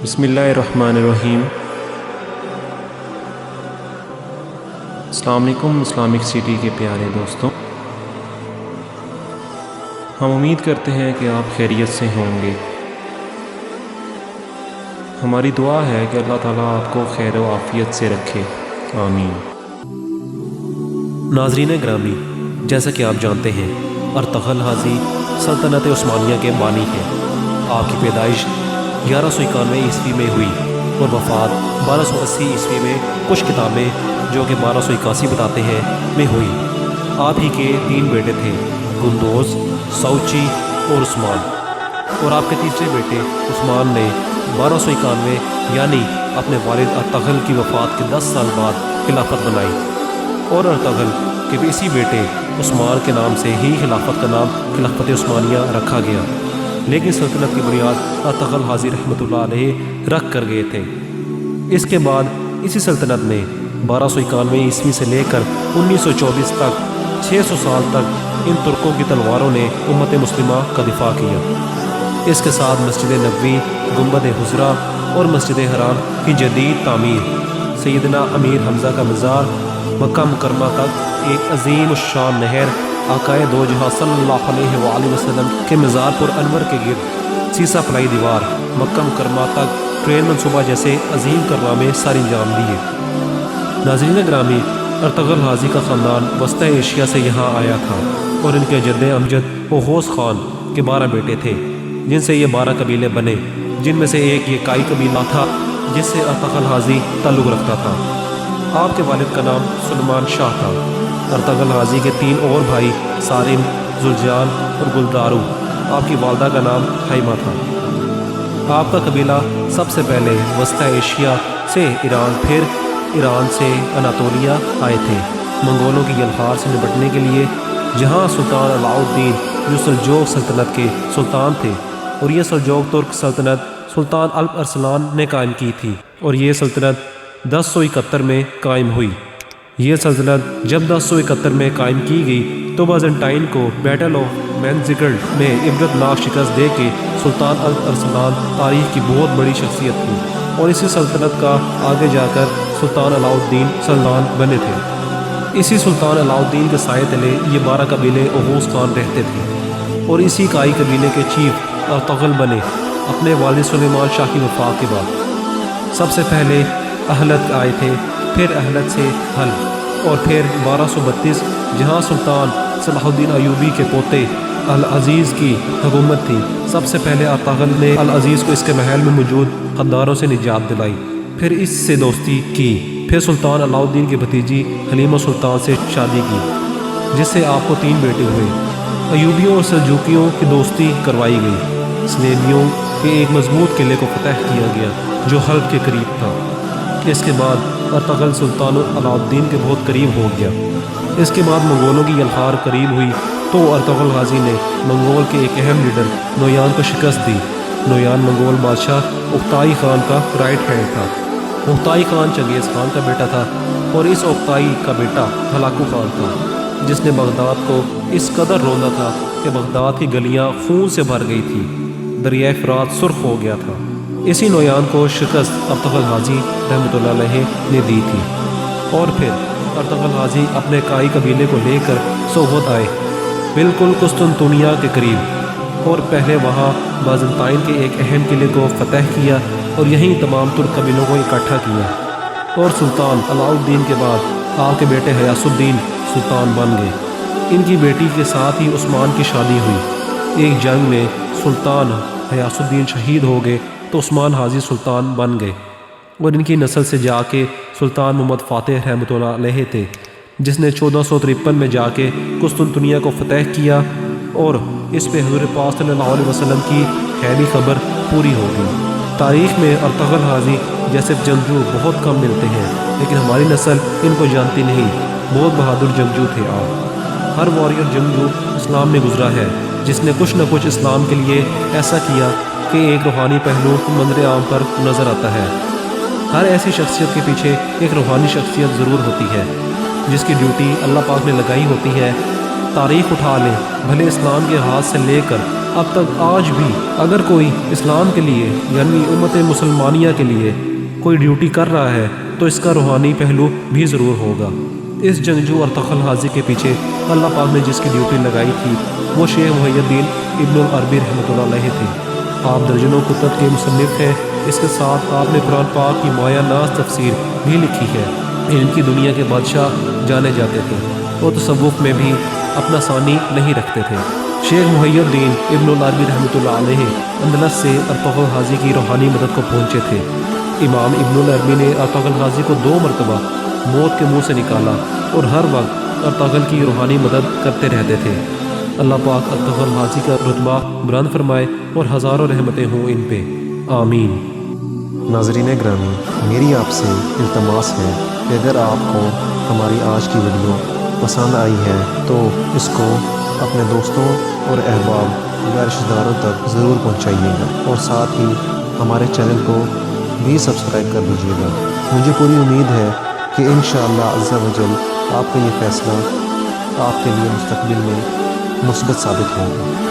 بسم اللہ الرحمن الرحیم۔ السلام علیکم اسلامک سٹی کے پیارے دوستوں، ہم امید کرتے ہیں کہ آپ خیریت سے ہوں گے۔ ہماری دعا ہے کہ اللہ تعالیٰ آپ کو خیر و عافیت سے رکھے، آمین۔ ناظرین گرامی، جیسا کہ آپ جانتے ہیں ارطغرل حاجی سلطنت عثمانیہ کے بانی ہیں۔ آپ کی پیدائش 1191 عیسوی میں ہوئی اور وفات 1280 عیسوی میں کچھ کتابیں جو کہ 1281 بتاتے ہیں میں ہوئی۔ آپ ہی کے 3 بیٹے تھے، گندوز، سوچی اور عثمان، اور آپ کے تیسرے بیٹے عثمان نے 1291 یعنی اپنے والد ارطغرل کی وفات کے 10 سال بعد خلافت بنائی، اور ارطغرل کے بھی اسی بیٹے عثمان کے نام سے ہی خلافت کا نام خلافت عثمانیہ رکھا گیا، لیکن سلطنت کی بنیاد ارطغرل حاجی رحمۃ اللہ علیہ رکھ کر گئے تھے۔ اس کے بعد اسی سلطنت نے 1291 عیسوی سے لے کر 1924 تک 600 سال تک ان ترکوں کی تلواروں نے امت مسلمہ کا دفاع کیا۔ اس کے ساتھ مسجد نبوی، گنبد حضرہ اور مسجد حرام کی جدید تعمیر، سیدنا امیر حمزہ کا مزار، مکہ مکرمہ تک ایک عظیم الشان نہر، آقائے دو جہاں صلی اللہ علیہ وآلہ وسلم کے مزار پر انور کے گرد سیسہ پلائی دیوار، مکہ مکرمہ تک ٹرین منصوبہ جیسے عظیم کارنامے سر انجام دیے۔ ناظرین گرامی، ارطغرل حاجی کا خاندان وسطی ایشیا سے یہاں آیا تھا، اور ان کے جد امجد اوغوز خان کے 12 بیٹے تھے، جن سے یہ 12 قبیلے بنے، جن میں سے ایک یہ کائی قبیلہ تھا جس سے ارطغرل حاجی تعلق رکھتا تھا۔ آپ کے والد کا نام سلمان شاہ تھا۔ ارطغرل حاجی کے 3 اور بھائی سارم، زلجان اور گلدارو، آپ کی والدہ کا نام حیمہ تھا۔ آپ کا قبیلہ سب سے پہلے وسطی ایشیا سے ایران، پھر ایران سے اناطولیہ آئے تھے منگولوں کی یلغار سے نپٹنے کے لیے، جہاں سلطان علاء الدین جو سلجوق سلطنت کے سلطان تھے، اور یہ سلجوق ترک سلطنت سلطان الپ ارسلان نے قائم کی تھی، اور یہ سلطنت 1071 میں قائم ہوئی۔ یہ سلطنت جب 1071 میں قائم کی گئی تو بازنٹائن کو بیٹل آف مینزگرڈ میں عبرت ناک شکست دے کے سلطان الپ ارسلان تاریخ کی بہت بڑی شخصیت تھی، اور اسی سلطنت کا آگے جا کر سلطان علاء الدین سلطان بنے تھے۔ اسی سلطان علاء الدین کے سائے تلے یہ 12 قبیلے اوغوز خان رہتے تھے، اور اسی کائی قبیلے کے چیف ارطغرل بنے اپنے والد سلیمان شاہ کی وفات کے بعد۔ سب سے پہلے اہلت آئے تھے، پھر اہلت سے حلب، اور پھر 1232 جہاں سلطان صلاح الدین ایوبی کے پوتے العزیز کی حکومت تھی۔ سب سے پہلے ارطغرل نے العزیز کو اس کے محل میں موجود غداروں سے نجات دلائی، پھر اس سے دوستی کی، پھر سلطان علاء الدین کی بھتیجی حلیمہ سلطان سے شادی کی، جس سے آپ کو 3 بیٹے ہوئے۔ ایوبیوں اور سلجوکیوں کی دوستی کروائی گئی۔ سلیمیوں کے ایک مضبوط قلعے کو فتح کیا گیا جو حلب کے قریب تھا۔ اس کے بعد ارطغرل سلطان علاء الدین کے بہت قریب ہو گیا۔ اس کے بعد منگولوں کی یلغار قریب ہوئی تو ارطغرل حاجی نے منگول کے ایک اہم لیڈر نویان کو شکست دی۔ نویان منگول بادشاہ اوغتائی خان کا رائٹ ہینڈ تھا۔ اوغتائی خان چنگیز خان کا بیٹا تھا، اور اس اوغتائی کا بیٹا ہلاکو خان تھا، جس نے بغداد کو اس قدر روندا تھا کہ بغداد کی گلیاں خون سے بھر گئی تھی، دریائے فرات سرخ ہو گیا تھا۔ اسی نویان کو شکست ارطغرل حاجی رحمۃ اللہ علیہ نے دی تھی، اور پھر ارطغرل حاجی اپنے کائی قبیلے کو لے کر سوغوت آئے، بالکل قسطنطنیہ کے قریب، اور پہلے وہاں بازنطائن کے ایک اہم قلعے کو فتح کیا، اور یہیں تمام ترک قبیلوں کو اکٹھا کیا، اور سلطان علاء الدین کے بعد آپ کے بیٹے غیاث الدین سلطان بن گئے۔ ان کی بیٹی کے ساتھ ہی عثمان کی شادی ہوئی۔ ایک جنگ میں سلطان غیاث الدین شہید ہو گئے تو عثمان حاجی سلطان بن گئے، اور ان کی نسل سے جا کے سلطان محمد فاتح رحمۃ اللہ علیہ تھے، جس نے 1453 میں جا کے قسطنطنیہ کو فتح کیا، اور اس پہ حضور پاک صلی اللہ علیہ وسلم کی خیری خبر پوری ہو گئی۔ تاریخ میں ارطغرل حاجی جیسے جنگجو بہت کم ملتے ہیں، لیکن ہماری نسل ان کو جانتی نہیں۔ بہت بہادر جنگجو تھے آپ۔ ہر واریر جنگجو اسلام میں گزرا ہے جس نے کچھ نہ کچھ اسلام کے لیے ایسا کیا کہ ایک روحانی پہلو منظر عام پر نظر آتا ہے۔ ہر ایسی شخصیت کے پیچھے ایک روحانی شخصیت ضرور ہوتی ہے جس کی ڈیوٹی اللہ پاک نے لگائی ہوتی ہے۔ تاریخ اٹھا لیں، بھلے اسلام کے ہاتھ سے لے کر اب تک آج بھی اگر کوئی اسلام کے لیے یعنی امت مسلمانیہ کے لیے کوئی ڈیوٹی کر رہا ہے تو اس کا روحانی پہلو بھی ضرور ہوگا۔ اس جنگجو ارطغرل غازی کے پیچھے اللہ پاک نے جس کی ڈیوٹی لگائی تھی وہ شیخ محی الدین ابن العربی رحمۃ اللہ علیہ تھے۔ آپ درجنوں کتب کے مصنف ہیں، اس کے ساتھ آپ نے قرآن پاک کی مایہ ناز تفسیر بھی لکھی ہے۔ علم کی دنیا کے بادشاہ جانے جاتے تھے، وہ تصوف میں بھی اپنا ثانی نہیں رکھتے تھے۔ شیخ محی الدین ابن العربی رحمۃ اللہ علیہ اندلس سے ارطغرل غازی کی روحانی مدد کو پہنچے تھے۔ امام ابن العربی نے ارطغرل غازی کو 2 مرتبہ موت کے منہ سے نکالا اور ہر وقت ارطغرل کی روحانی مدد کرتے رہتے تھے۔ اللہ پاک ارطغرل غازی کا رتبہ بلند فرمائے اور ہزاروں رحمتیں ہوں ان پہ، آمین۔ ناظرین گرامی، میری آپ سے التماس ہے کہ اگر آپ کو ہماری آج کی ویڈیو پسند آئی ہے تو اس کو اپنے دوستوں اور احباب یا رشتہ داروں تک ضرور پہنچائیے گا، اور ساتھ ہی ہمارے چینل کو بھی سبسکرائب کر دیجیے گا۔ مجھے پوری امید ہے کہ انشاءاللہ عز و جل آپ کا یہ فیصلہ آپ کے لیے مستقبل میں مثبت ثابت ہوگا۔